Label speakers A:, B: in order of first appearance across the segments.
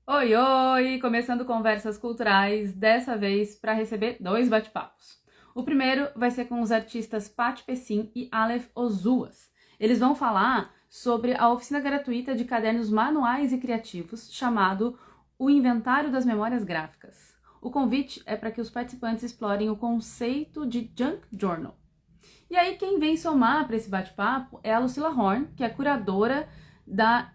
A: Oi, oi! Começando conversas culturais, dessa vez para receber dois bate-papos. O primeiro vai ser com os artistas Paty Pessim e Aleph Ozuas. Eles vão falar sobre a oficina gratuita de cadernos manuais e criativos chamado O Inventário das Memórias Gráficas. O convite é para que os participantes explorem o conceito de Junk Journal. E aí quem vem somar para esse bate-papo é a Lucila Horn, que é curadora da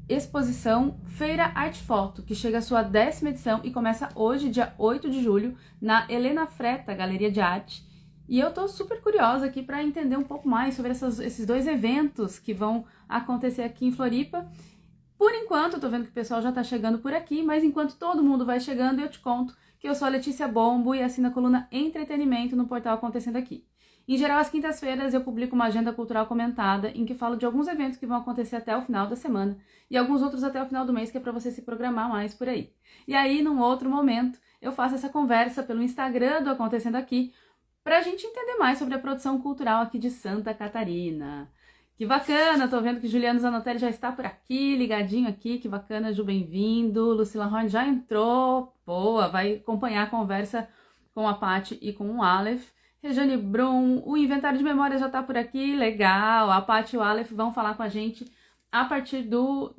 A: exposição Feira Arte Foto, que chega à sua 10ª edição e começa hoje, dia 8 de julho, na Helena Freta Galeria de Arte. E eu tô super curiosa aqui para entender um pouco mais sobre esses dois eventos que vão acontecer aqui em Floripa. Por enquanto, eu tô vendo que o pessoal já tá chegando por aqui, mas enquanto todo mundo vai chegando, eu te conto que eu sou a Letícia Bombo e assino a coluna Entretenimento no portal Acontecendo Aqui. Em geral, às quintas-feiras eu publico uma agenda cultural comentada em que falo de alguns eventos que vão acontecer até o final da semana e alguns outros até o final do mês, que é para você se programar mais por aí. E aí, num outro momento, eu faço essa conversa pelo Instagram do Acontecendo Aqui para a gente entender mais sobre a produção cultural aqui de Santa Catarina. Que bacana, tô vendo que Juliano Zanotelli já está por aqui, ligadinho aqui, que bacana, Ju, bem-vindo. Lucila Horn já entrou, boa, vai acompanhar a conversa com a Paty e com o Aleph. Rejane Brum, o inventário de memória já tá por aqui, legal. A Paty e o Aleph vão falar com a gente a partir do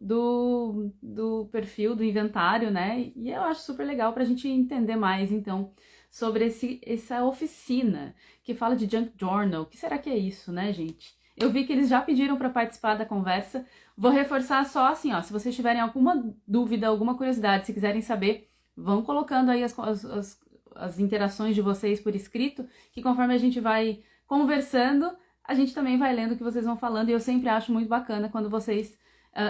A: perfil do inventário, né? E eu acho super legal pra gente entender mais, então, sobre essa oficina que fala de Junk Journal. O que será que é isso, né, gente? Eu vi que eles já pediram para participar da conversa. Vou reforçar só assim, ó, se vocês tiverem alguma dúvida, alguma curiosidade, se quiserem saber, vão colocando aí as interações de vocês por escrito, que conforme a gente vai conversando, a gente também vai lendo o que vocês vão falando, e eu sempre acho muito bacana quando vocês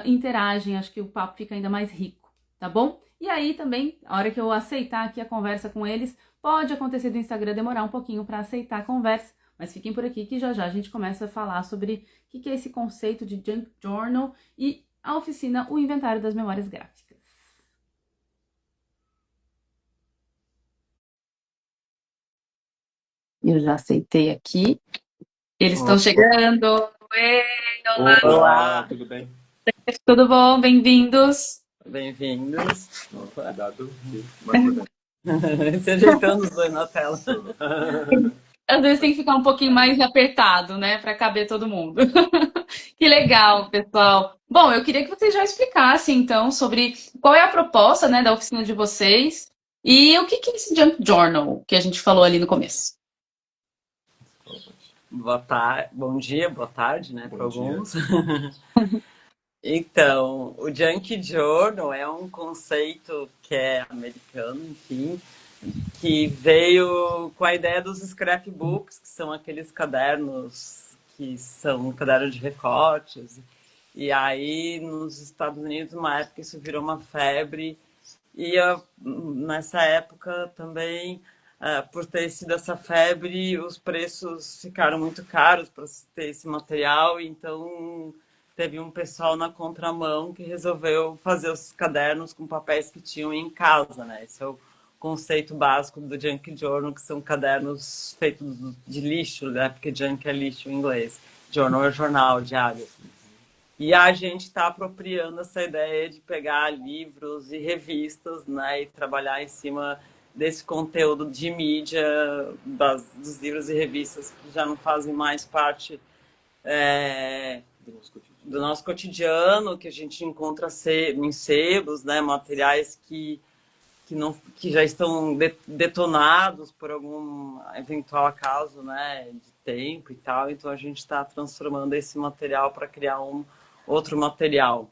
A: interagem, acho que o papo fica ainda mais rico, tá bom? E aí também, a hora que eu aceitar aqui a conversa com eles, pode acontecer do Instagram demorar um pouquinho para aceitar a conversa, mas fiquem por aqui que já já a gente começa a falar sobre o que é esse conceito de Junk Journal e a oficina O Inventário das Memórias Gráficas. Eu já aceitei aqui. Eles estão
B: Opa.
A: chegando. Oi, olá.
B: Olá, tudo bem?
A: Tudo bom? Bem-vindos.
B: Bem-vindos. Opa. Cuidado, que mais prudente. Se ajeitando os dois na tela.
A: Às vezes tem que ficar um pouquinho mais apertado, né, para caber todo mundo. Que legal, pessoal. Bom, eu queria que vocês já explicassem, então, sobre qual é a proposta, né, da oficina de vocês e o que é esse Junk Journal que a gente falou ali no começo.
B: Boa tarde, bom dia, boa tarde, né, para
C: Bom dia.
B: alguns. Então, o Junk Journal é um conceito que é americano, enfim, que veio com a ideia dos scrapbooks, que são aqueles cadernos que são cadernos de recortes. E aí, nos Estados Unidos, numa época, isso virou uma febre. E nessa época também, por ter sido essa febre, os preços ficaram muito caros para ter esse material. Então, teve um pessoal na contramão que resolveu fazer os cadernos com papéis que tinham em casa, né? Esse é o conceito básico do Junk Journal, que são cadernos feitos de lixo, né? Porque junk é lixo em inglês. Journal é jornal, diário. E a gente está apropriando essa ideia de pegar livros e revistas, né, e trabalhar em cima desse conteúdo de mídia, dos livros e revistas que já não fazem mais parte do nosso cotidiano, que a gente encontra em sebos, né, materiais que já estão detonados por algum eventual acaso, né, de tempo e tal. Então a gente está transformando esse material para criar um outro material.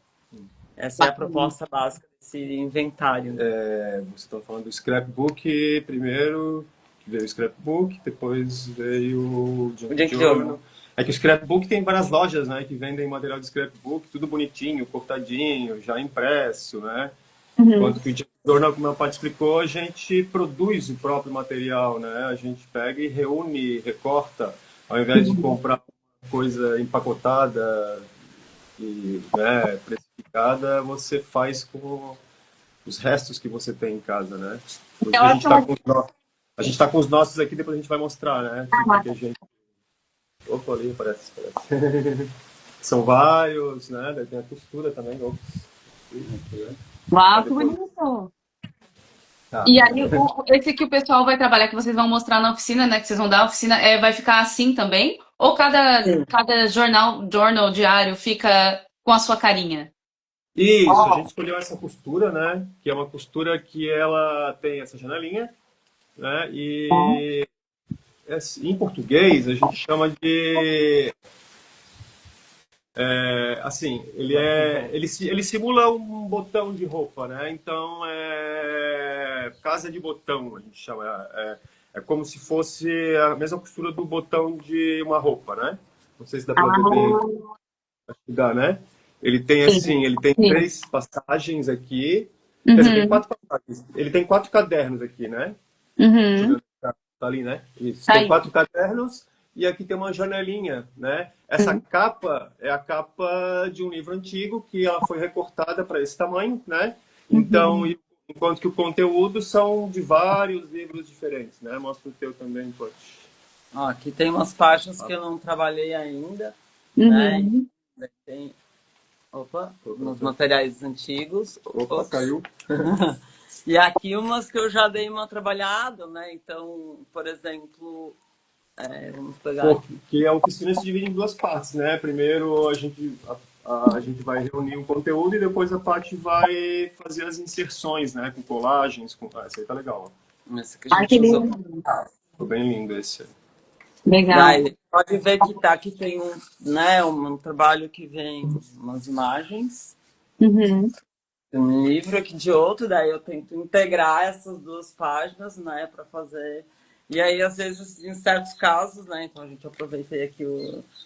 B: Essa é a proposta básica desse inventário.
C: Você está falando do scrapbook primeiro, que veio o scrapbook, depois veio o
B: O
C: Junk
B: Junk
C: Journal.
B: Journal.
C: É que o scrapbook tem várias lojas, né, que vendem material de scrapbook, tudo bonitinho, cortadinho, já impresso, né?
A: Uhum.
C: Enquanto que o Junk Journal, como a Paty explicou, a gente produz o próprio material, né? A gente pega e reúne, recorta, ao invés de comprar coisa empacotada e, né, precificada, você faz com os restos que você tem em casa, né?
A: Eu
C: Inclusive,
A: acho uma...
C: a gente tá com os nossos aqui, depois a gente vai mostrar, né? Tipo, que a gente... Opa, ali, parece. São vários, né? Daí tem a costura também. Ops.
A: Uau,
C: Pra
A: que
C: depois...
A: bonito.
C: Tá.
A: E aí, esse que o pessoal vai trabalhar, que vocês vão mostrar na oficina, né? Que vocês vão dar a oficina, vai ficar assim também? Ou cada journal diário fica com a sua carinha?
C: Isso, a gente escolheu essa costura, né? Que é uma costura que ela tem essa janelinha, né? E em português a gente chama de assim, ele simula um botão de roupa, né? Então é casa de botão, a gente chama. É como se fosse a mesma costura do botão de uma roupa, né? Não sei se dá para ver, acho que dá, né? Ele tem assim, ele tem
A: Sim.
C: 3 passagens aqui. Quer dizer, tem
A: Uhum,
C: 4 passagens. Ele tem 4 cadernos aqui, né? Deixa eu
A: uhum.
C: ver. Tá ali, né? Isso.
A: Tá
C: Tem
A: aí.
C: 4 cadernos e aqui tem uma janelinha, né? Essa
A: Uhum,
C: capa é a capa de um livro antigo que ela foi recortada para esse tamanho, né? Então,
A: uhum.
C: enquanto que o conteúdo são de vários livros diferentes, né? Mostra o teu também, pode.
B: Ó, aqui tem umas páginas que eu não trabalhei ainda, né?
A: Uhum.
B: Tem, opa, nos materiais antigos.
C: Opa, caiu.
B: E aqui umas que eu já dei uma trabalhada, né? Então, por exemplo, vamos pegar aqui.
C: Porque a oficina se divide em 2 partes, né? Primeiro a gente vai reunir o conteúdo e depois a parte vai fazer as inserções, né? Com colagens, com... esse aí tá legal.
B: Esse que a
A: Ai, que
B: gente usou.
A: lindo.
C: Ficou bem lindo esse.
A: Legal.
B: Daí, pode ver que tá aqui tem né, um trabalho que vem umas imagens
A: Uhum.
B: de um livro aqui de outro, daí eu tento integrar essas 2 páginas, né, para fazer. E aí, às vezes, em certos casos, né, então a gente aproveitei aqui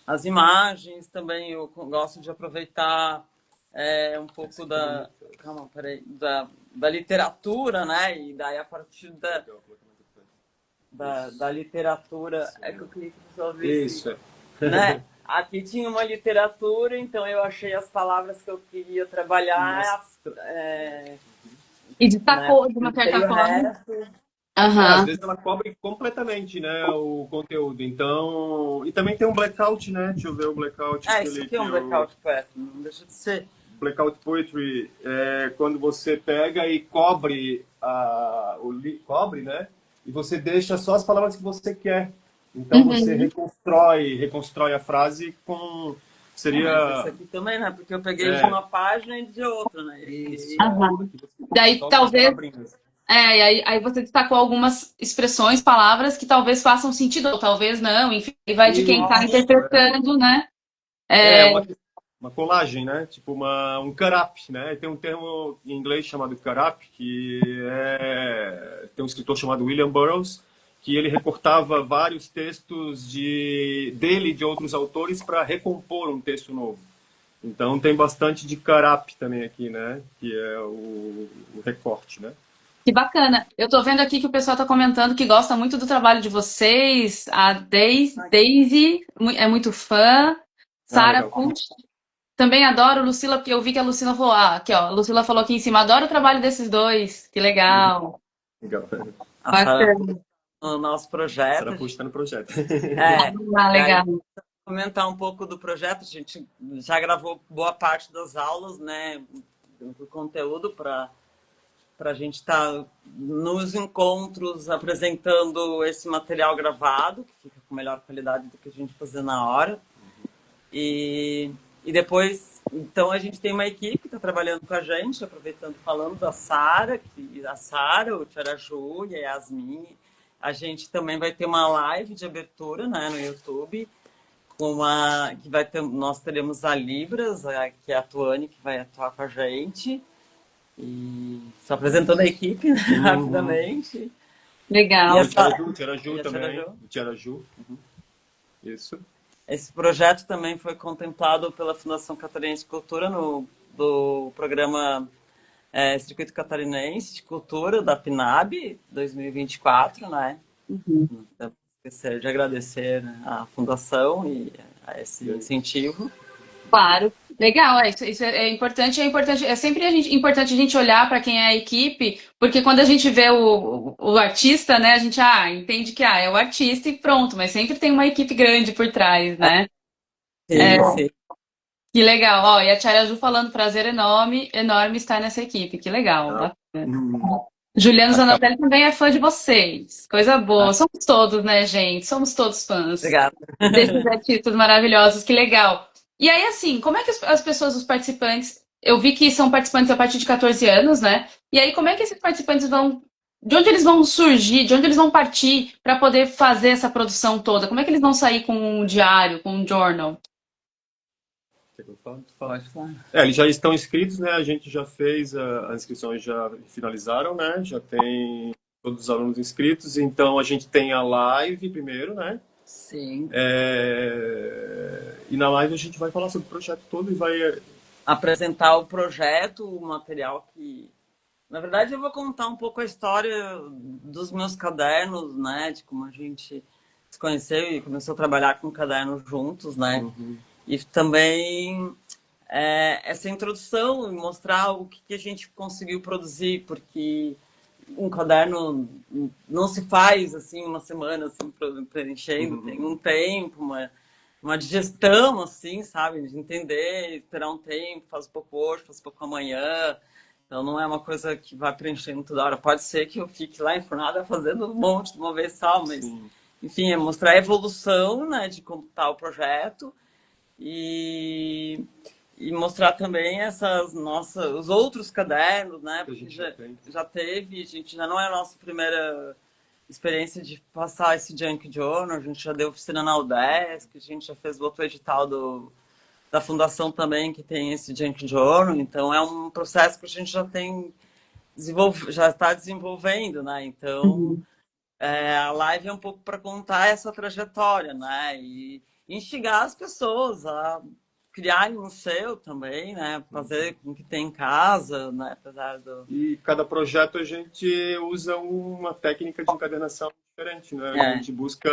B: as imagens, também eu gosto de aproveitar um pouco calma, peraí, da literatura, né, e daí a partir da literatura, é que eu queria que você ouvisse,
C: Isso,
B: né? Aqui tinha uma literatura, então eu achei as palavras que eu queria trabalhar,
A: E
B: né?
A: destacou de uma
B: Tem
A: certa
B: o
A: forma.
B: resto.
C: às
A: Aham.
C: vezes ela cobre completamente, né, o conteúdo. Então, e também tem um blackout, né? Deixa eu ver o blackout
B: Isso aqui é um blackout poet, não deixa de ser.
C: Blackout Poetry é quando você pega e cobre cobre, né? E você deixa só as palavras que você quer. Então você
A: Uhum.
C: reconstrói a frase com
B: Mas isso
C: seria
B: aqui também, né? Porque eu peguei de uma página e de outra, né?
C: isso,
A: Aham.
C: aqui você
A: Daí
C: só algumas
A: talvez.
C: palavrinhas.
A: E aí você destacou algumas expressões, palavras que talvez façam sentido, ou talvez não, enfim, vai de quem está
C: Isso,
A: interpretando, né?
C: é
A: É,
C: uma colagem, né? Tipo um cut-up, né? Tem um termo em inglês chamado cut-up, que tem um escritor chamado William Burroughs, que ele recortava vários textos dele e de outros autores para recompor um texto novo. Então tem bastante de cut-up também aqui, né? Que é o recorte, né?
A: que bacana. Eu tô vendo aqui que o pessoal tá comentando que gosta muito do trabalho de vocês. A Daisy é muito fã.
C: Ah,
A: Sara
C: legal.
A: Punt também adoro. Lucila, porque eu vi que a Lucila falou, aqui ó, a Lucila falou aqui em cima, adoro o trabalho desses dois. Que legal.
C: Legal.
B: A Sara
A: Bacana.
B: no nosso
C: A Sarah
B: projeto.
C: Push está no projeto.
B: E aí,
A: Legal.
B: comentar um pouco do projeto, a gente já gravou boa parte das aulas, né? Do conteúdo para a gente estar nos encontros apresentando esse material gravado, que fica com melhor qualidade do que a gente fazer na hora. E depois, então a gente tem uma equipe que está trabalhando com a gente, aproveitando falando da Sara, o Tiaraju e a Yasmin. A gente também vai ter uma live de abertura, né, no YouTube, que vai ter, nós teremos a Libras, que é a Tuane, que vai atuar com a gente. E só apresentando a equipe, né, rapidamente.
A: Legal.
B: E
C: O
B: essa,
C: Tiaraju
B: e a
C: também.
B: Tiaraju.
C: O Tiaraju. Isso.
B: Esse projeto também foi contemplado pela Fundação Catarinense de Cultura do programa Circuito Catarinense de Cultura da PNAB 2024, né? Não dá pra esquecer de agradecer, né, à Fundação e a esse incentivo.
A: Claro. Legal, isso é importante, é sempre importante a gente olhar para quem é a equipe, porque quando a gente vê o artista, né, a gente entende que é o artista e pronto, mas sempre tem uma equipe grande por trás, né?
B: Sim, sim.
A: Que legal. Ó, e a Tia Ju falando, prazer enorme, enorme estar nessa equipe. Que legal.
C: Tá?
A: Bacana.
C: Hum,
A: Juliano
C: acaba-
A: Zanatelli também é fã de vocês. Coisa boa. Somos todos, né, gente? Somos todos fãs
B: Obrigada.
A: desses artistas maravilhosos. Que legal. E aí, assim, como é que as pessoas, os participantes, eu vi que são participantes a partir de 14 anos, né? E aí, como é que esses participantes vão, de onde eles vão surgir, de onde eles vão partir para poder fazer essa produção toda? Como é que eles vão sair com um diário, com um journal?
C: Quer que eu fale? Tu fala.
B: Pode falar.
C: Eles já estão inscritos, né? A gente já fez, as inscrições já finalizaram, né? Já tem todos os alunos inscritos, então a gente tem a live primeiro, né?
B: Sim.
C: E na live a gente vai falar sobre o projeto todo e vai.
B: Apresentar o projeto, o material que... Na verdade, eu vou contar um pouco a história dos meus cadernos, né? De como a gente se conheceu e começou a trabalhar com cadernos juntos, né?
C: Uhum.
B: E também essa introdução, mostrar o que a gente conseguiu produzir, porque um caderno não se faz assim uma semana assim preenchendo, tem um tempo, uma digestão assim, sabe, de entender, esperar um tempo, faz um pouco hoje, faz um pouco amanhã. Então não é uma coisa que vai preenchendo toda hora. Pode ser que eu fique lá enfurnada fazendo um monte de uma vez só, mas
C: Sim.
B: enfim, é mostrar a evolução, né, de como está o projeto. E mostrar também os outros cadernos, né?
C: Que a
B: Porque
C: gente já tem.
B: já teve, a gente já não é a nossa primeira experiência de passar esse Junk Journal, a gente já deu oficina na UDESC, a gente já fez outro edital da fundação também que tem esse Junk Journal, então é um processo que a gente já está desenvolvendo, né? Então a live é um pouco para contar essa trajetória, né? E instigar as pessoas a criarem um seu também, né? Fazer com que tem em casa, né? Apesar do...
C: E cada projeto a gente usa uma técnica de encadernação diferente, né? A gente busca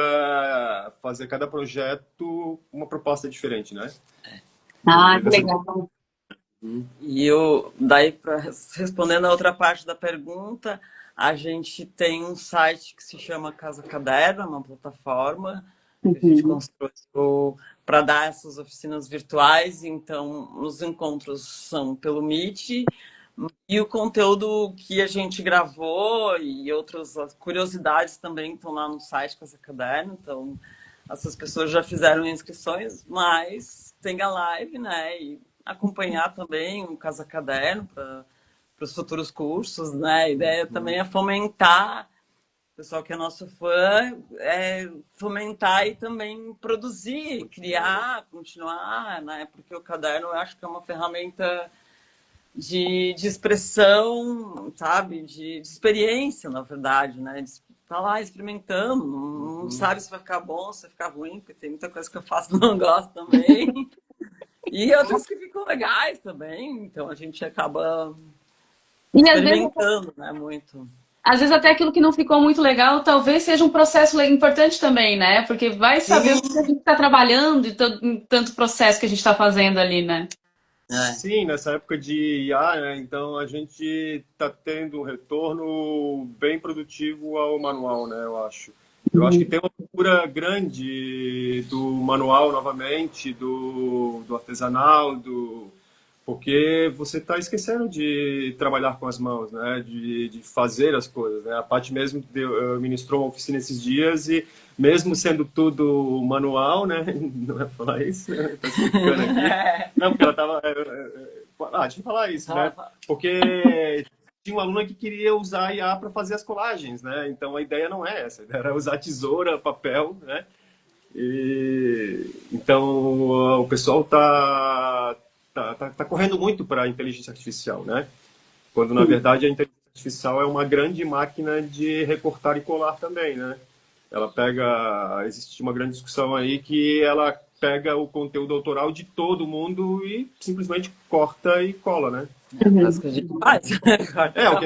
C: fazer cada projeto uma proposta diferente, né?
A: Ah,
C: E
A: que
C: dessa-
A: legal.
B: E daí, respondendo a outra parte da pergunta, a gente tem um site que se chama Casa Caderno, uma plataforma que a gente construiu para dar essas oficinas virtuais. Então, os encontros são pelo Meet e o conteúdo que a gente gravou e outras curiosidades também estão lá no site Casa Caderno. Então, essas pessoas já fizeram inscrições, mas tem a live, né? E acompanhar também o Casa Caderno para os futuros cursos, né? A ideia também é fomentar, o pessoal que é nosso fã, fomentar e também produzir, criar, continuar, né? Porque o caderno eu acho que é uma ferramenta de expressão, sabe? De experiência, na verdade, né? De estar lá experimentando, não sabe se vai ficar bom, se vai ficar ruim, porque tem muita coisa que eu faço e não gosto também. E outras que ficam legais também, então a gente acaba
A: E
B: experimentando, né, muito.
A: às vezes até aquilo que não ficou muito legal, talvez seja um processo importante também, né? Porque vai saber o que a gente está trabalhando e em tanto processo que a gente está fazendo ali, né?
C: Sim, nessa época de IA, né? Então a gente está tendo um retorno bem produtivo ao manual, né? Eu acho. Eu acho que tem uma procura grande do manual novamente, do artesanal, porque você está esquecendo de trabalhar com as mãos, né? De fazer as coisas, né? A Paty mesmo ministrou uma oficina esses dias e mesmo sendo tudo manual, né? Não é falar isso, né? Tá explicando aqui. Não, porque ela estava... deixa eu falar isso, né? Porque tinha uma aluna que queria usar a IA para fazer as colagens, né? Então a ideia não é essa, a ideia era usar tesoura, papel, né? Então o pessoal tá correndo muito para a inteligência artificial, né? Quando na verdade a inteligência artificial é uma grande máquina de recortar e colar também, né? Ela pega, existe uma grande discussão aí que ela pega o conteúdo autoral de todo mundo e simplesmente corta e cola, né?
B: Mas que a gente faz.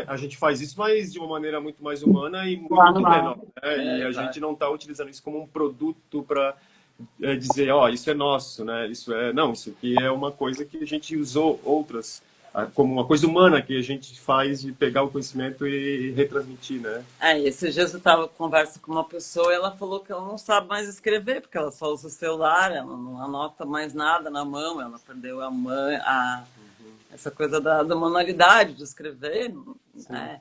C: A gente faz isso, mas de uma maneira muito mais humana e muito menor, né? E a gente não está utilizando isso como um produto para dizer, ó, isso é nosso, né? Isso aqui é uma coisa que a gente usou outras como uma coisa humana que a gente faz de pegar o conhecimento e retransmitir, né?
B: Esses dias eu tava conversa com uma pessoa e ela falou que ela não sabe mais escrever, porque ela só usa o celular, ela não anota mais nada na mão, ela perdeu essa coisa da manualidade de escrever, né?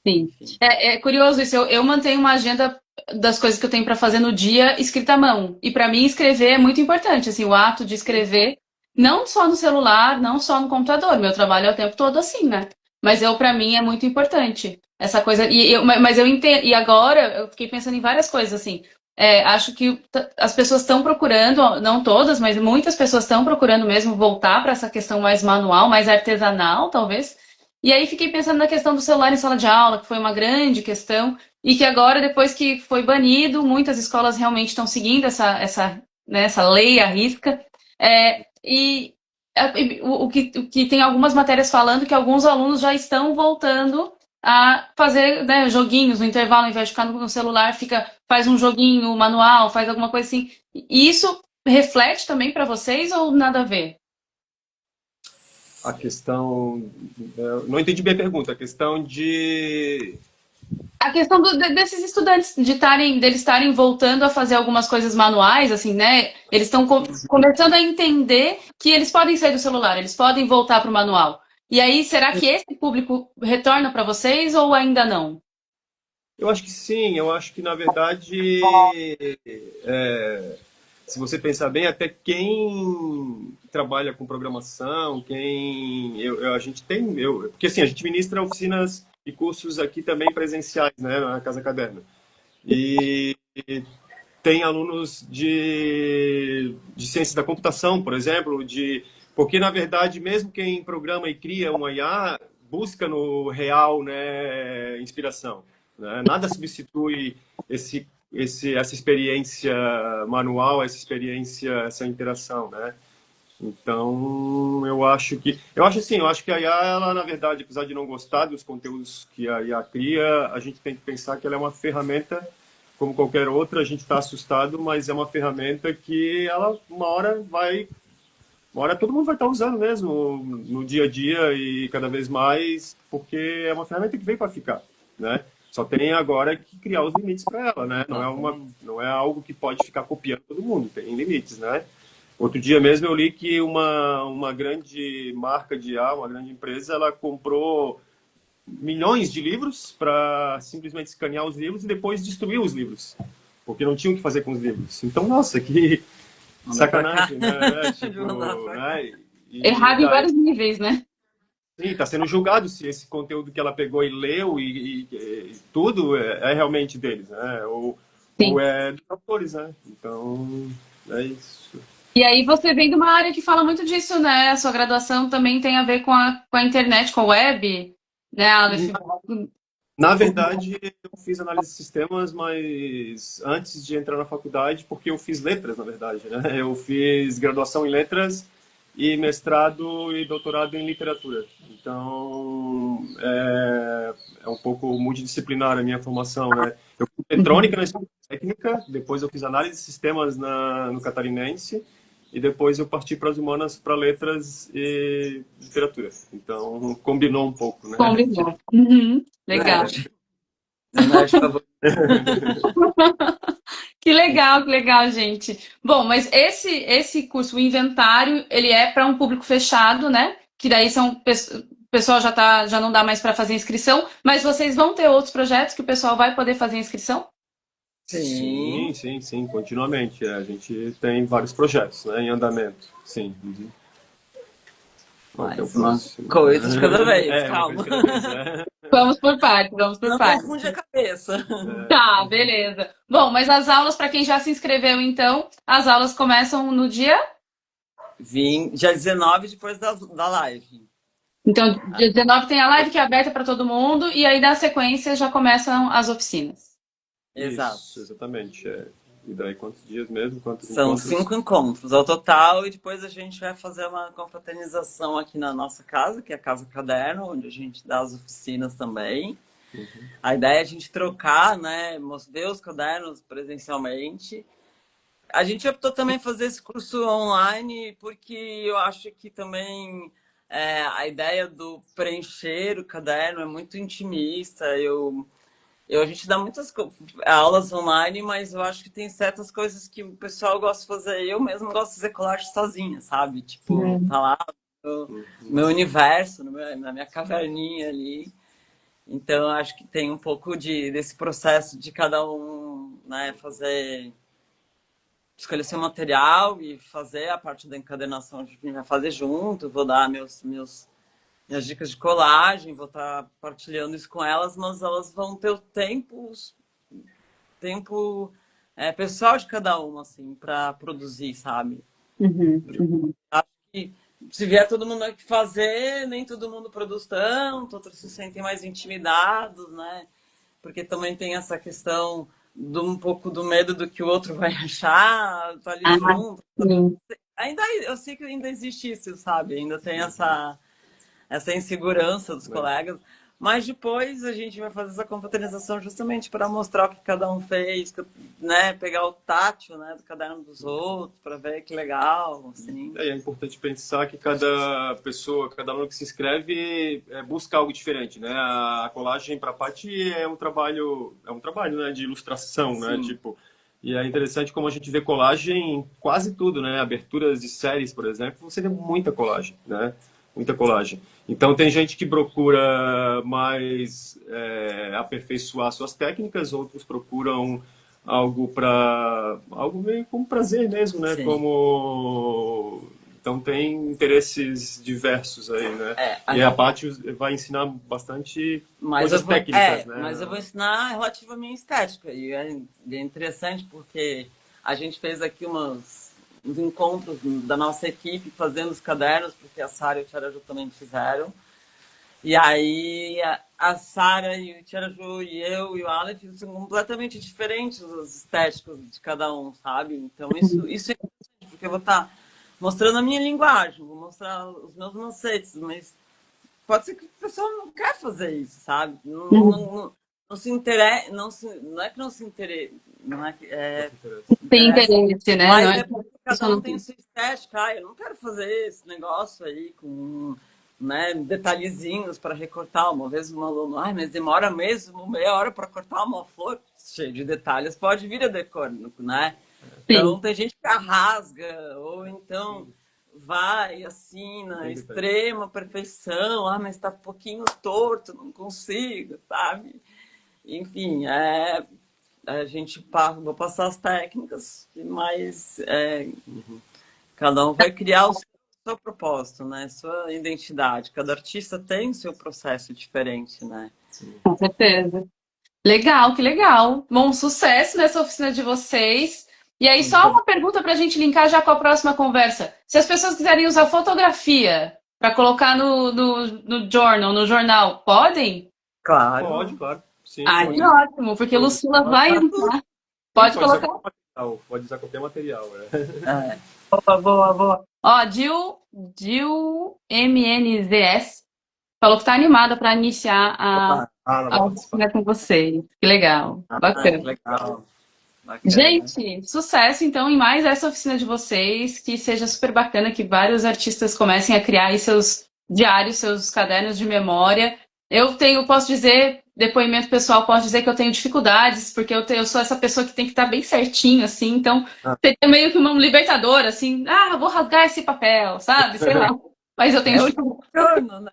A: Sim.
B: Enfim.
A: É curioso isso. Eu mantenho uma agenda das coisas que eu tenho para fazer no dia escrita à mão. E para mim escrever é muito importante, assim, o ato de escrever, não só no celular, não só no computador. Meu trabalho é o tempo todo assim, né? Mas para mim é muito importante essa coisa. Mas eu entendo. E agora eu fiquei pensando em várias coisas assim. Acho que as pessoas estão procurando, não todas, mas muitas pessoas estão procurando mesmo voltar para essa questão mais manual, mais artesanal, talvez. E aí fiquei pensando na questão do celular em sala de aula, que foi uma grande questão, e que agora, depois que foi banido, muitas escolas realmente estão seguindo né, essa lei à risca. O que tem algumas matérias falando que alguns alunos já estão voltando a fazer, né, joguinhos no intervalo, ao invés de ficar no celular, faz um joguinho manual, faz alguma coisa assim. E isso reflete também para vocês ou nada a ver?
C: A questão... Não entendi bem a pergunta. A questão
A: A questão desses estudantes deles estarem voltando a fazer algumas coisas manuais, assim, né? Eles estão começando a entender que eles podem sair do celular, eles podem voltar para o manual. E aí, será que esse público retorna para vocês ou ainda não?
C: Eu acho que sim, eu acho que, na verdade, se você pensar bem, até quem trabalha com programação, a gente tem, porque assim, a gente ministra oficinas e cursos aqui também presenciais, né, na Casa Caderno. E tem alunos de ciências da computação, por exemplo, porque, na verdade, mesmo quem programa e cria uma IA, busca no real, né, inspiração. Né? Nada substitui essa experiência manual, essa experiência, essa interação, né? Então, eu acho que a IA, ela, na verdade, apesar de não gostar dos conteúdos que a IA cria, a gente tem que pensar que ela é uma ferramenta como qualquer outra. A gente está assustado, mas é uma ferramenta que uma hora todo mundo vai estar usando mesmo no dia a dia e cada vez mais, porque é uma ferramenta que veio para ficar, né? Só tem agora que criar os limites para ela, né? Não é algo que pode ficar copiando todo mundo, tem limites, né? Outro dia mesmo eu li que uma grande marca de IA, uma grande empresa, ela comprou milhões de livros para simplesmente escanear os livros e depois destruir os livros, porque não tinham o que fazer com os livros. Então, nossa, que sacanagem, né? Tipo, né?
A: Errado em vários níveis, né?
C: Sim, está sendo julgado se esse conteúdo que ela pegou e leu e tudo é realmente deles, né? Ou
A: Sim.
C: é dos autores, né? Então, é isso.
A: E aí você vem de uma área que fala muito disso, né? A sua graduação também tem a ver com a internet, com a web, né, Aleph?
C: Na verdade, eu fiz análise de sistemas, mas antes de entrar na faculdade, porque eu fiz letras, na verdade, né? Eu fiz graduação em letras e mestrado e doutorado em literatura. Então, é um pouco multidisciplinar a minha formação, né? Eu fiz eletrônica na escola técnica, depois eu fiz análise de sistemas no Catarinense e depois eu parti para as humanas, para letras e literatura. Então, combinou um pouco, né?
A: Combinou. Uhum. Legal.
B: Nerd favorito.
A: Que legal, gente. Bom, mas esse curso, o inventário, ele é para um público fechado, né? Que daí o pessoal já não dá mais para fazer inscrição, mas vocês vão ter outros projetos que o pessoal vai poder fazer inscrição?
B: Sim.
C: Sim, continuamente. A gente tem vários projetos, né, em andamento. Sim. Uhum. Qual que é o
B: Mais uma
C: próximo?
B: coisa de cada vez,
C: Uma
B: calma.
C: coisa de cada vez,
A: Vamos por partes, vamos por
B: Não
A: partes.
B: confunde a cabeça.
A: Tá, beleza. Bom, mas as aulas, para quem já se inscreveu, então, as aulas começam no dia?
B: Dia 19, depois da live.
A: Então, dia 19 tem a live que é aberta para todo mundo, e aí, na sequência, já começam as oficinas.
B: Exato.
C: Isso, exatamente. E daí quantos dias mesmo? Quantos
B: São
C: encontros?
B: 5 encontros ao total, e depois a gente vai fazer uma confraternização aqui na nossa casa, que é a Casa Caderno, onde a gente dá as oficinas também. A ideia é a gente trocar, né, ver os cadernos presencialmente. A gente optou também fazer esse curso online porque eu acho que também a ideia do preencher o caderno é muito intimista. A gente dá muitas aulas online, mas eu acho que tem certas coisas que o pessoal gosta de fazer. Eu mesmo gosto de fazer colagem sozinha, sabe? Tipo, tá lá no meu universo, na minha caverninha ali. Então, eu acho que tem um pouco desse processo de cada um, né, escolher seu material e fazer a parte da encadernação, a gente vai fazer junto, vou dar minhas dicas de colagem, vou estar partilhando isso com elas, mas elas vão ter o tempo pessoal de cada uma, assim, para produzir, sabe? Acho que se vier todo mundo aqui fazer, nem todo mundo produz tanto, outros se sentem mais intimidados, né? Porque também tem essa questão um pouco do medo do que o outro vai achar, tá ali junto.
D: Sim.
B: Eu sei que ainda existe isso, sabe? Ainda tem essa insegurança dos colegas, mas depois a gente vai fazer essa confraternização justamente para mostrar o que cada um fez, né? Pegar o tátil, né, do caderno dos outros, para ver que legal, assim.
C: É importante pensar que cada pessoa, cada aluno que se inscreve busca algo diferente, né? A colagem para a Paty é um trabalho, né, de ilustração, né? Tipo, e é interessante como a gente vê colagem em quase tudo, né? Aberturas de séries, por exemplo, você vê muita colagem, né? Muita colagem. Então, tem gente que procura mais aperfeiçoar suas técnicas, outros procuram algo meio como prazer mesmo, né?
B: Sim.
C: Então, tem interesses diversos aí, né? E a Paty vai ensinar bastante coisas técnicas, né?
B: Mas eu vou ensinar relativamente estética. E é interessante porque a gente fez aqui uns encontros da nossa equipe fazendo os cadernos, porque a Sara e o Tiaraju também fizeram. E aí a Sara e o Tiaraju e eu e o Aleph são completamente diferentes os estéticos de cada um, sabe? Então isso é interessante, porque eu vou estar mostrando a minha linguagem, vou mostrar os meus macetes, mas pode ser que a pessoa não quer fazer isso, sabe? Não se interessa, não é que não se interessa, não é que
D: Tem interesse, né?
B: mas
D: não
B: é porque cada um tem sua estética. Eu não quero fazer esse negócio aí com, né, detalhezinhos para recortar. Uma vez um aluno, mas demora mesmo meia hora para cortar uma flor cheia de detalhes, pode vir a decor, né? Então tem gente que rasga, ou então vai assim na extrema perfeição, mas está um pouquinho torto, não consigo, sabe? Enfim, vou passar as técnicas, mas cada um vai criar o seu propósito, né? Sua identidade. Cada artista tem o seu processo diferente, né?
D: Com certeza. Legal, que legal. Bom, sucesso nessa oficina de vocês. E aí, só uma pergunta para a gente linkar já com a próxima conversa. Se as pessoas quiserem usar fotografia para colocar no jornal, podem?
B: Claro.
C: Pode, claro. Sim,
D: Que ótimo, porque Lucila vai entrar. Pode colocar.
C: Pode usar qualquer material.
B: Boa.
D: Ó, Dil MNZS falou que está animada para iniciar a oficina com vocês. Que legal. Bacana.
B: Legal.
D: Gente, sucesso então em mais essa oficina de vocês, que seja super bacana, que vários artistas comecem a criar aí seus diários, seus cadernos de memória. Posso dizer, depoimento pessoal, posso dizer que eu tenho dificuldades, porque eu sou essa pessoa que tem que estar bem certinho, assim, então seria meio que uma libertadora, assim, eu vou rasgar esse papel, sabe? Sei lá. Mas eu tenho
B: né?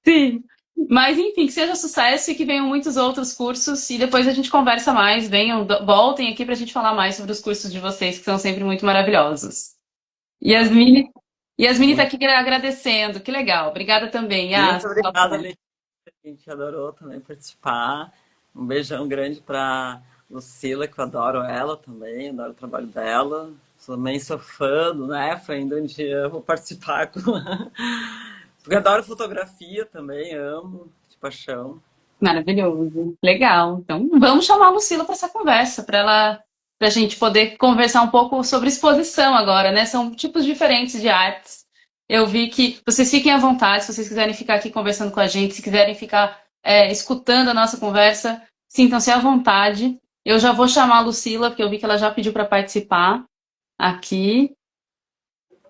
D: Sim. Mas, enfim, que seja sucesso e que venham muitos outros cursos e depois a gente conversa mais, voltem aqui para a gente falar mais sobre os cursos de vocês, que são sempre muito maravilhosos. Yasmine está aqui agradecendo, que legal. Obrigada também, Yas.
B: Muito obrigada, Letícia. A gente adorou também participar. Um beijão grande para Lucila, que eu adoro ela também, adoro o trabalho dela. Também sou fã do Nefra, ainda um dia eu vou participar com porque adoro fotografia também, amo, de paixão.
D: Maravilhoso, legal. Então, vamos chamar a Lucila para essa conversa, para a gente poder conversar um pouco sobre exposição agora, né? São tipos diferentes de artes. Eu vi que vocês fiquem à vontade, se vocês quiserem ficar aqui conversando com a gente, se quiserem ficar escutando a nossa conversa, sintam-se à vontade. Eu já vou chamar a Lucila, porque eu vi que ela já pediu para participar aqui.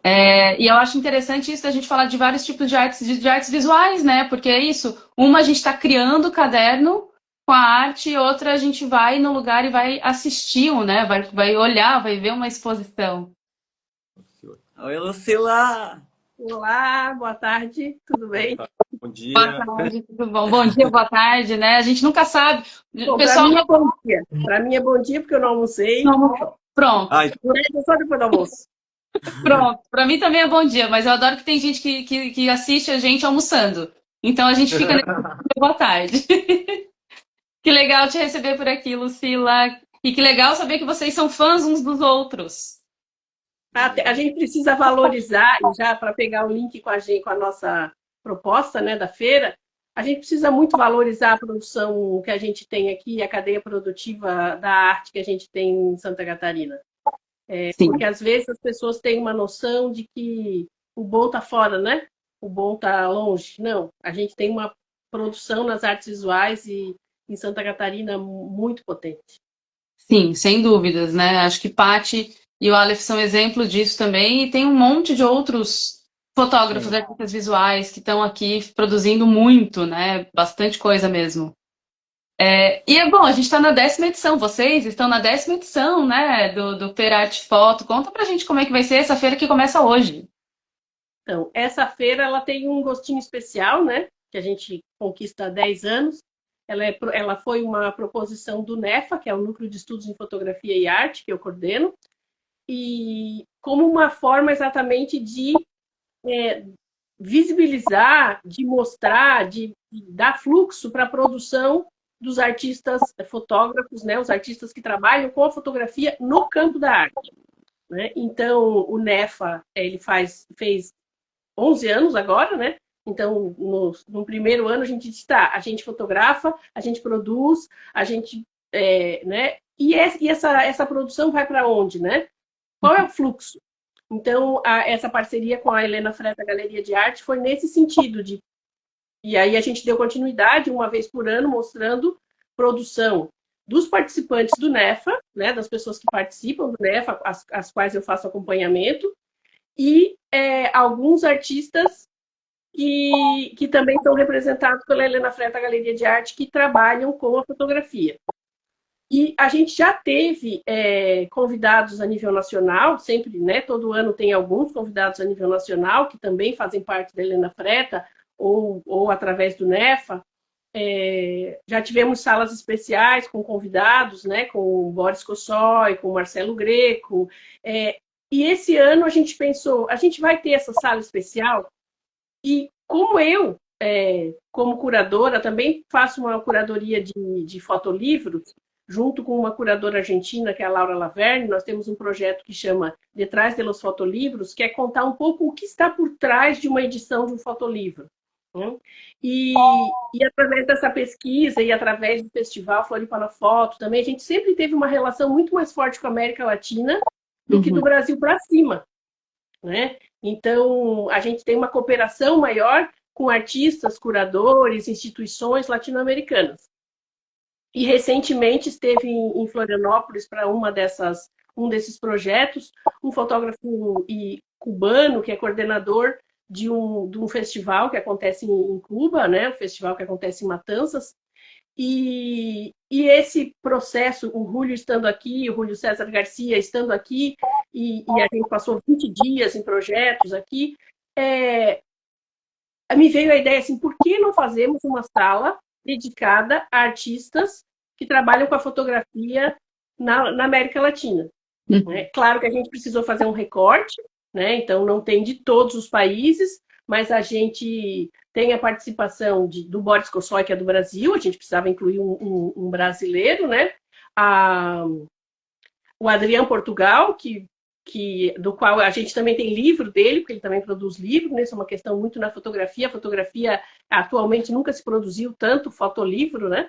D: E eu acho interessante isso da gente falar de vários tipos de artes visuais, né? Porque é isso. Uma a gente está criando o caderno com a arte, e outra a gente vai no lugar e vai assistir, né? Vai olhar, vai ver uma exposição.
B: Oi, Lucila!
E: Olá, boa tarde, tudo bem?
C: Bom
D: Boa
C: dia.
D: tarde, tudo bom? Bom dia, boa tarde, né? A gente nunca sabe.
E: Bom,
D: Pessoal,
E: para mim é bom dia. Para mim é bom dia porque eu não almocei.
D: pronto,
C: Ah, então,
E: Só depois do almoço.
D: pronto. Para mim também é bom dia, mas eu adoro que tem gente que assiste a gente almoçando. Então a gente fica nesse boa tarde. Que legal te receber por aqui, Lucila. E que legal saber que vocês são fãs uns dos outros.
E: A gente precisa valorizar, e já para pegar o link com a gente, com a nossa proposta, né, da feira, a gente precisa muito valorizar a produção que a gente tem aqui, a cadeia produtiva da arte que a gente tem em Santa Catarina.
D: Sim.
E: Porque às vezes as pessoas têm uma noção de que o bom está fora, né? O bom está longe. Não, a gente tem uma produção nas artes visuais e em Santa Catarina muito potente.
D: Sim, sem dúvidas, né? Acho que Paty e o Aleph são exemplo disso também, e tem um monte de outros fotógrafos, artistas visuais que estão aqui produzindo muito, né? Bastante coisa mesmo. E é bom, a gente está na 10ª edição, vocês estão na 10ª edição, né? Do Feira Arte Foto. Conta pra gente como é que vai ser essa feira que começa hoje.
E: Então, essa feira ela tem um gostinho especial, né? Que a gente conquista há 10 anos. Ela foi uma proposição do NEFA, que é o Núcleo de Estudos em Fotografia e Arte, que eu coordeno, e como uma forma exatamente de visibilizar, de mostrar, de dar fluxo para a produção dos artistas fotógrafos, né? Os artistas que trabalham com a fotografia no campo da arte. Né? Então, o NEFA ele fez 11 anos agora, né? Então, no primeiro ano, a gente disse, tá, a gente fotografa, a gente produz, a gente, né? E essa produção vai para onde, né? Qual é o fluxo? Então, essa parceria com a Helena Freta Galeria de Arte foi nesse sentido de... E aí a gente deu continuidade uma vez por ano, mostrando produção dos participantes do NEFA, né? Das pessoas que participam do NEFA, as quais eu faço acompanhamento, e alguns artistas que também são representados pela Helena Freta Galeria de Arte, que trabalham com a fotografia. E a gente já teve convidados a nível nacional, sempre, né? Todo ano tem alguns convidados a nível nacional, que também fazem parte da Helena Freta, ou através do NEFA. Já tivemos salas especiais com convidados, né? Com o Boris Kossoi, com o Marcelo Greco. E esse ano a gente pensou, a gente vai ter essa sala especial, e como eu, como curadora, também faço uma curadoria de fotolivros, junto com uma curadora argentina, que é a Laura Laverne, nós temos um projeto que chama Detrás de los Fotolivros, que é contar um pouco o que está por trás de uma edição de um fotolivro. Né? E através dessa pesquisa e através do Festival Floripa na Foto, também a gente sempre teve uma relação muito mais forte com a América Latina do que do Brasil para cima. Né? Então, a gente tem uma cooperação maior com artistas, curadores, instituições latino-americanas. E recentemente esteve em Florianópolis para um desses projetos, um fotógrafo cubano que é coordenador de um festival que acontece em Cuba, né? Um festival que acontece em Matanzas. E esse processo, o Júlio estando aqui, o Júlio César Garcia estando aqui, e a gente passou 20 dias em projetos aqui, me veio a ideia assim, por que não fazemos uma sala dedicada a artistas que trabalham com a fotografia na América Latina? Claro que a gente precisou fazer um recorte, né? Então não tem de todos os países, mas a gente tem a participação do Boris Kossoi, que é do Brasil, a gente precisava incluir um brasileiro, né? O Adriano Portugal, do qual a gente também tem livro dele, porque ele também produz livro, né? Isso é uma questão muito na fotografia. A fotografia, atualmente, nunca se produziu tanto fotolivro, né?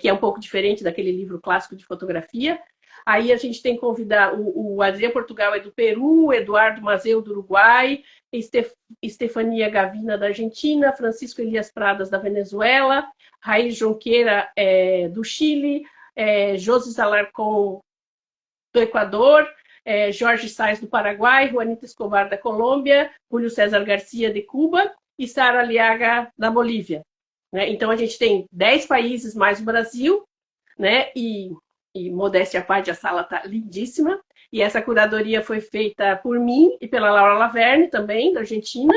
E: Que é um pouco diferente daquele livro clássico de fotografia. Aí a gente tem que convidar o Adriano Portugal é do Peru, Eduardo Mazeu do Uruguai, Estefania Gavina da Argentina, Francisco Elias Pradas da Venezuela, Raiz Jonqueira do Chile, José Alarcón do Equador, Jorge Sáenz do Paraguai, Juanita Escobar da Colômbia, Julio César Garcia de Cuba e Sara Aliaga da Bolívia. Né? Então a gente tem 10 países mais o Brasil, né? E modéstia à parte, a sala está lindíssima. E essa curadoria foi feita por mim e pela Laura Laverne, também, da Argentina.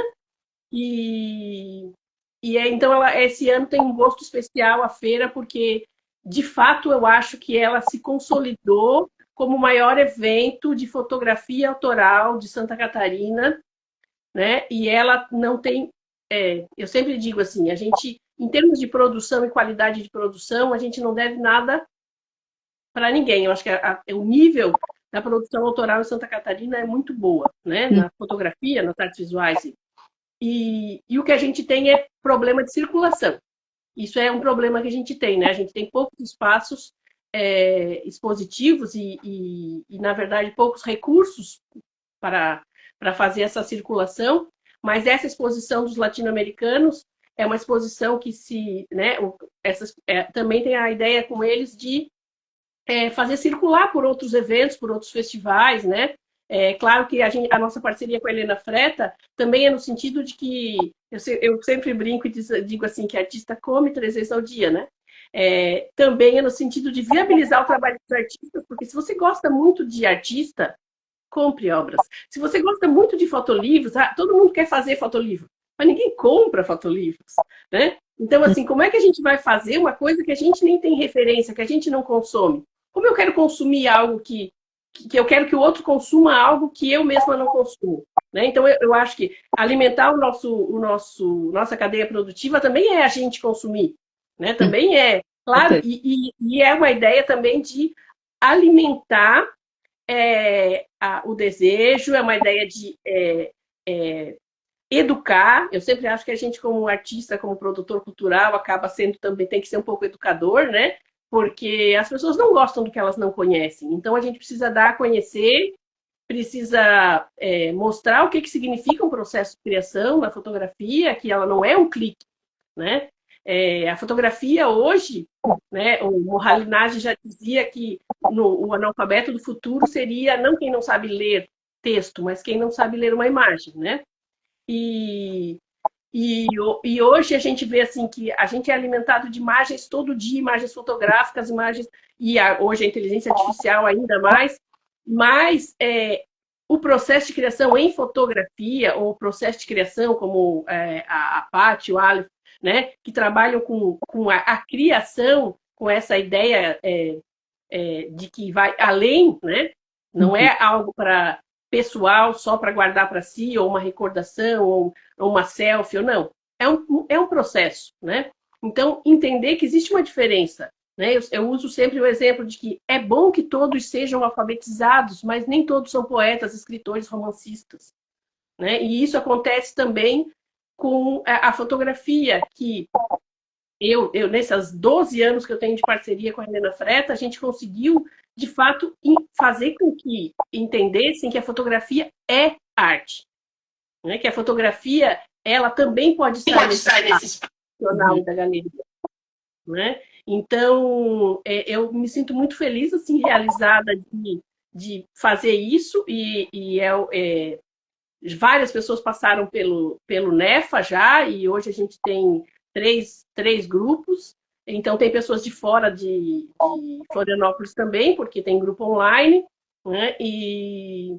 E: Então, esse ano tem um gosto especial a feira, porque, de fato, eu acho que ela se consolidou como o maior evento de fotografia autoral de Santa Catarina, né? E ela não tem... eu sempre digo assim, a gente, em termos de produção e qualidade de produção, a gente não deve nada para ninguém. Eu acho que o nível da produção autoral em Santa Catarina é muito boa, né? Na fotografia, nas artes visuais. E o que a gente tem é problema de circulação. Isso é um problema que a gente tem, né? A gente tem poucos espaços expositivos e, na verdade, poucos recursos para fazer essa circulação. Mas essa exposição dos latino-americanos é uma exposição que né, também tem a ideia com eles de fazer circular por outros eventos, por outros festivais, né? Claro que a nossa parceria com a Helena Freta também é no sentido de que eu sempre brinco e digo assim que artista come 3 vezes ao dia, né? Também é no sentido de viabilizar o trabalho dos artistas, porque se você gosta muito de artista, compre obras. Se você gosta muito de fotolivros, todo mundo quer fazer fotolivro, mas ninguém compra fotolivros, né? Então, assim, como é que a gente vai fazer uma coisa que a gente nem tem referência, que a gente não consome? Como eu quero consumir algo que eu quero que o outro consuma algo que eu mesma não consumo, né? Então, eu acho que alimentar nossa cadeia produtiva também é a gente consumir, né? Também é, claro, e é uma ideia também de alimentar o desejo, é uma ideia de educar. Eu sempre acho que a gente, como artista, como produtor cultural, acaba sendo também, tem que ser um pouco educador, né? Porque as pessoas não gostam do que elas não conhecem. Então, a gente precisa dar a conhecer, precisa mostrar o que significa um processo de criação na fotografia, que ela não é um clique, né? A fotografia hoje, né, o Mohalinage já dizia que o analfabeto do futuro seria não quem não sabe ler texto, mas quem não sabe ler uma imagem, né? E hoje a gente vê assim que a gente é alimentado de imagens todo dia, imagens fotográficas, imagens, hoje a inteligência artificial ainda mais, mas o processo de criação em fotografia, ou o processo de criação, como a Paty, o Aleph, né, que trabalham com a criação, com essa ideia de que vai além, né? Não é algo para pessoal, só para guardar para si, ou uma recordação, ou uma selfie, ou não. É um processo, né? Então, entender que existe uma diferença, né? Eu uso sempre o exemplo de que é bom que todos sejam alfabetizados, mas nem todos são poetas, escritores, romancistas, né? E isso acontece também com a fotografia, que eu, nesses 12 anos que eu tenho de parceria com a Helena Freta, a gente conseguiu, de fato, fazer com que entendessem que a fotografia é arte, né? Que a fotografia, ela também pode estar nesse espaço profissional da galeria, né? Então, eu me sinto muito feliz, assim, realizada de fazer isso, várias pessoas passaram pelo NEFA já, e hoje a gente tem três grupos. Então, tem pessoas de fora de Florianópolis também, porque tem grupo online, né? E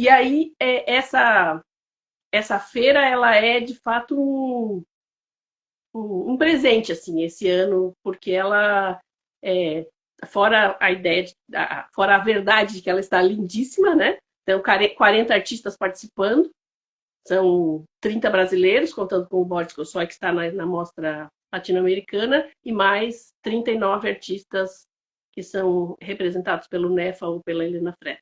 E: aí, essa feira, ela é, de fato, um presente, assim, esse ano, porque ela, fora a ideia, fora a verdade de que ela está lindíssima, né? Então, 40 artistas participando, são 30 brasileiros, contando com o Boris Kosoy, que está na mostra latino-americana, e mais 39 artistas que são representados pelo NEFA ou pela Helena Freta.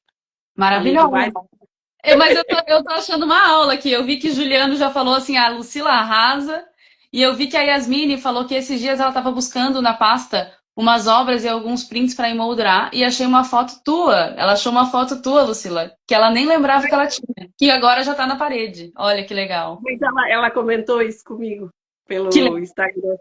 D: Maravilhoso. Mas eu tô achando uma aula aqui. Eu vi que Juliano já falou assim, a Lucila arrasa, e eu vi que a Yasmine falou que esses dias ela estava buscando na pasta umas obras e alguns prints para emoldrar, e achei uma foto tua. Ela achou uma foto tua, Lucila, que ela nem lembrava que ela tinha, que agora já está na parede. Olha que legal.
E: Mas ela comentou isso comigo pelo Instagram,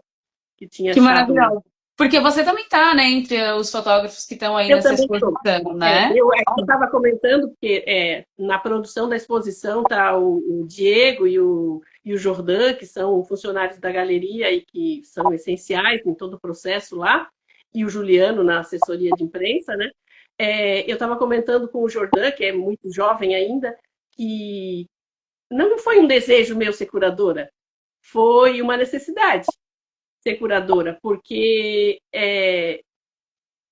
E: que tinha
D: que
E: achado.
D: Maravilhoso. Porque você também tá, né, entre os fotógrafos que estão aí
E: Eu
D: nessa
E: também sou.
D: exposição, né?
E: Eu estava comentando, porque na produção da exposição está o Diego e o Jordan, que são funcionários da galeria e que são essenciais em todo o processo lá, e o Juliano na assessoria de imprensa, né? Eu estava comentando com o Jordan, que é muito jovem ainda, que não foi um desejo meu ser curadora, foi uma necessidade ser curadora, porque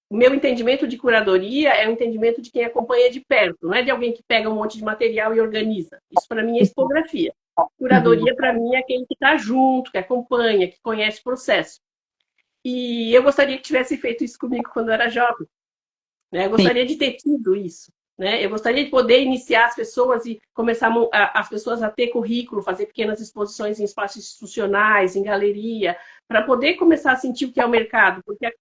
E: o meu entendimento de curadoria é um entendimento de quem acompanha de perto, não é de alguém que pega um monte de material e organiza. Isso, para mim, é expografia. Curadoria, para mim, é aquele que está junto, que acompanha, que conhece o processo. E eu gostaria que tivesse feito isso comigo quando eu era jovem. Né? Eu gostaria de ter tido isso. Né? Eu gostaria de poder iniciar as pessoas e começar as pessoas a ter currículo, fazer pequenas exposições em espaços institucionais, em galeria, para poder começar a sentir o que é o mercado. Porque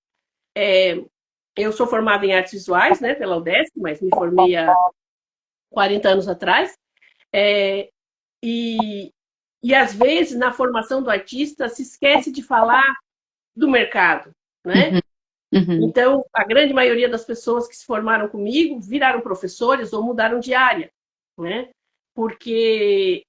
E: eu sou formada em artes visuais, né, pela UDESC, mas me formei há 40 anos atrás. E às vezes, na formação do artista, se esquece de falar do mercado, né? Então, a grande maioria das pessoas que se formaram comigo viraram professores ou mudaram de área, né? Porque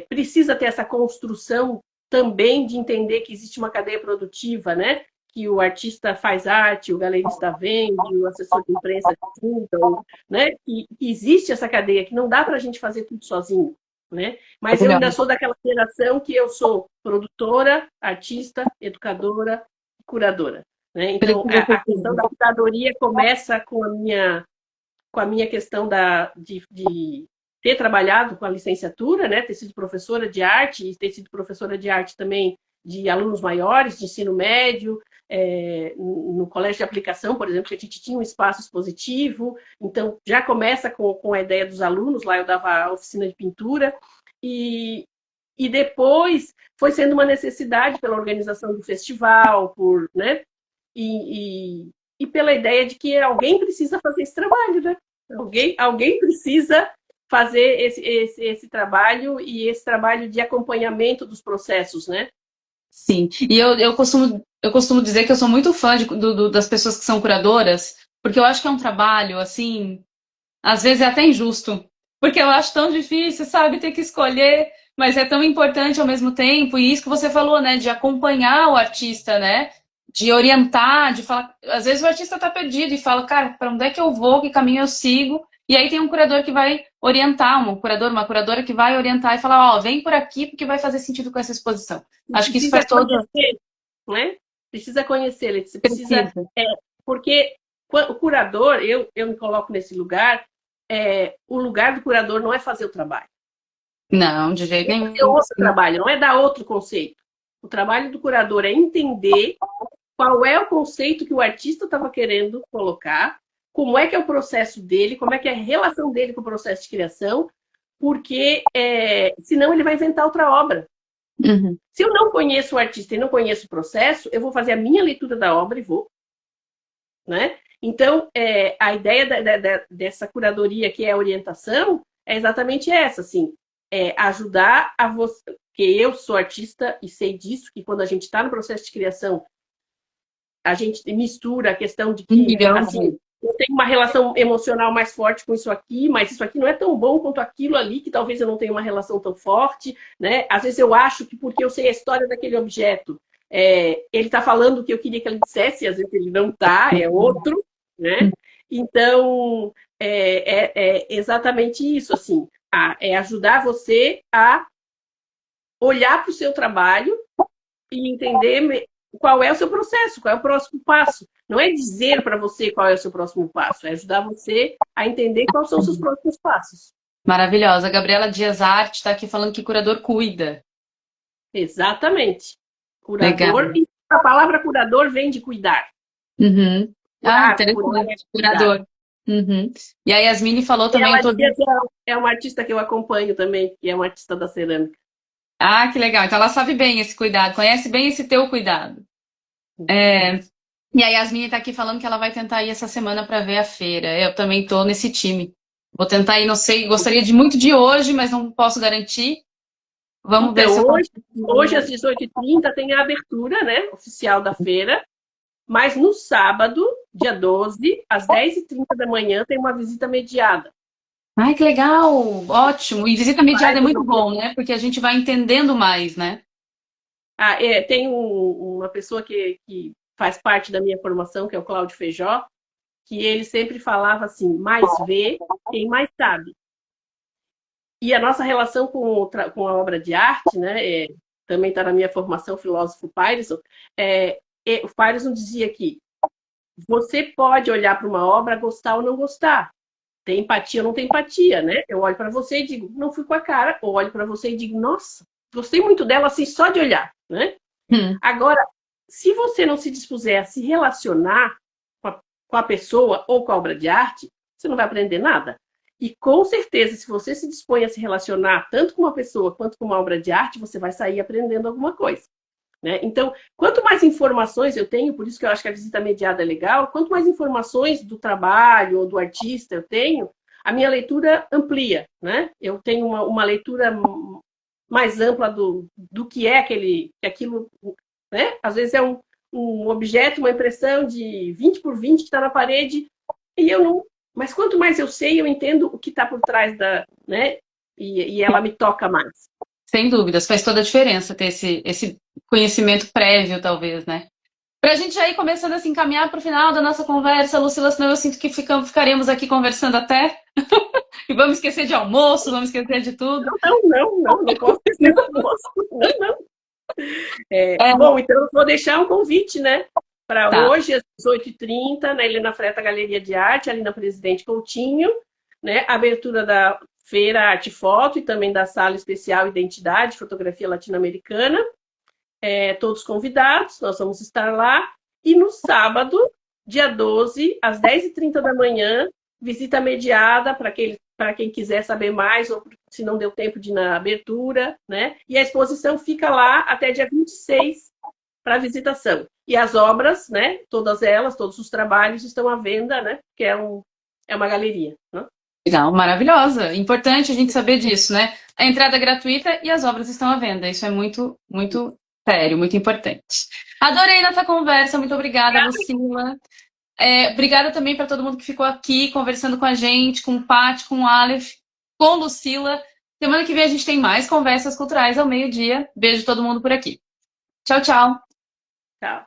E: precisa ter essa construção também de entender que existe uma cadeia produtiva, né? Que o artista faz arte, o galerista vende, o assessor de imprensa divulga, né? Que existe essa cadeia, que não dá para a gente fazer tudo sozinho, né? Mas eu ainda sou daquela geração que eu sou produtora, artista, educadora, curadora. Né? Então, a questão da curadoria começa com a minha questão de ter trabalhado com a licenciatura, né? Ter sido professora de arte, e ter sido professora de arte também de alunos maiores, de ensino médio, no colégio de aplicação, por exemplo, que a gente tinha um espaço expositivo, então já começa com a ideia dos alunos, lá eu dava a oficina de pintura, e depois foi sendo uma necessidade pela organização do festival, né? E pela ideia de que alguém precisa fazer esse trabalho, né? Alguém precisa fazer esse trabalho e esse trabalho de acompanhamento dos processos, né?
D: Sim, e eu costumo dizer que eu sou muito fã das pessoas que são curadoras, porque eu acho que é um trabalho, assim, às vezes é até injusto, porque eu acho tão difícil, sabe, ter que escolher, mas é tão importante ao mesmo tempo, e isso que você falou, né, de acompanhar o artista, né, de orientar, de falar, às vezes o artista tá perdido e fala, cara, para onde é que eu vou, que caminho eu sigo? E aí tem um curador que vai orientar, uma curadora que vai orientar e falar, ó, vem por aqui porque vai fazer sentido com essa exposição. Acho que isso faz todo...
E: Né? Precisa conhecer, ele precisa... porque o curador, eu me coloco nesse lugar, o lugar do curador não é fazer o trabalho.
D: Não, de jeito nenhum.
E: É fazer outro trabalho, não é dar outro conceito. O trabalho do curador é entender qual é o conceito que o artista estava querendo colocar, como é que é o processo dele, como é que é a relação dele com o processo de criação, porque senão ele vai inventar outra obra.
D: Uhum.
E: Se eu não conheço o artista e não conheço o processo, eu vou fazer a minha leitura da obra e vou. Né? Então, a ideia dessa curadoria, que é a orientação, é exatamente essa, assim, ajudar a você, que eu sou artista e sei disso, que quando a gente está no processo de criação, a gente mistura a questão de que, assim, eu tenho uma relação emocional mais forte com isso aqui, mas isso aqui não é tão bom quanto aquilo ali, que talvez eu não tenha uma relação tão forte, né? Às vezes eu acho que porque eu sei a história daquele objeto, ele está falando o que eu queria que ele dissesse, e às vezes ele não está, é outro, né? Então, é exatamente isso, assim, é ajudar você a olhar para o seu trabalho e entender qual é o seu processo, qual é o próximo passo. Não é dizer para você qual é o seu próximo passo, é ajudar você a entender quais são os seus próximos passos.
D: Maravilhosa. A Gabriela Dias Arte está aqui falando que curador cuida.
E: Exatamente. Curador, a palavra curador vem de cuidar.
D: Uhum. Interessante. Curador. Uhum. E a Yasmine falou também...
E: É uma artista que eu acompanho também, que é uma artista da cerâmica.
D: Ah, que legal. Então ela sabe bem esse cuidado, conhece bem esse teu cuidado. E a Yasmine está aqui falando que ela vai tentar ir essa semana para ver a feira. Eu também estou nesse time. Vou tentar ir, não sei, gostaria muito de hoje, mas não posso garantir. Vamos ver se eu
E: hoje às 18h30 tem a abertura, né, oficial da feira. Mas no sábado, dia 12, às 10h30 da manhã, tem uma visita mediada.
D: Ai, que legal! Ótimo! E visita mediada é muito bom, né? Porque a gente vai entendendo mais, né?
E: Tem uma pessoa que faz parte da minha formação, que é o Cláudio Feijó, que ele sempre falava assim, mais vê quem mais sabe. E a nossa relação com a obra de arte, né, também está na minha formação, o filósofo Pairson, o Pairson dizia que você pode olhar para uma obra, gostar ou não gostar. Tem empatia ou não tem empatia, né? Eu olho para você e digo, não fui com a cara. Ou olho para você e digo, nossa, gostei muito dela assim só de olhar, né? Agora, se você não se dispuser a se relacionar com a pessoa ou com a obra de arte, você não vai aprender nada. E com certeza, se você se dispõe a se relacionar tanto com uma pessoa quanto com uma obra de arte, você vai sair aprendendo alguma coisa. Né? Então, quanto mais informações eu tenho, por isso que eu acho que a visita mediada é legal, quanto mais informações do trabalho ou do artista eu tenho, a minha leitura amplia. Né? Eu tenho uma leitura mais ampla do que é aquilo. Né? Às vezes é um objeto, uma impressão de 20 por 20 que está na parede, e eu não. Mas quanto mais eu sei, eu entendo o que está por trás né? E ela me toca mais.
D: Sem dúvidas, faz toda a diferença ter esse conhecimento prévio, talvez, né? Para a gente já ir começando a se encaminhar para o final da nossa conversa, Lucila, senão eu sinto que ficaremos aqui conversando até. E vamos esquecer de almoço, vamos esquecer de tudo.
E: Não posso esquecer do almoço. Não. Bom, então eu vou deixar um convite, né? Para hoje, às 18h30, na Helena Freta Galeria de Arte, ali na Presidente Coutinho, né? Abertura da Feira Arte e Foto e também da Sala Especial Identidade, Fotografia Latino-Americana. Todos convidados, nós vamos estar lá. E no sábado, dia 12, às 10h30 da manhã, visita mediada para quem quiser saber mais, ou se não deu tempo de ir na abertura, né? E a exposição fica lá até dia 26 para visitação. E as obras, né? Todas elas, todos os trabalhos estão à venda, né? Que é uma galeria, né?
D: Legal, maravilhosa. Importante a gente saber disso, né? A entrada é gratuita e as obras estão à venda. Isso é muito, muito sério, muito importante. Adorei nossa conversa. Muito obrigada, Lucila. Obrigada também para todo mundo que ficou aqui conversando com a gente, com o Paty, com o Aleph, com Lucila. Semana que vem a gente tem mais conversas culturais ao meio-dia. Beijo todo mundo por aqui. Tchau, tchau.
E: Tchau.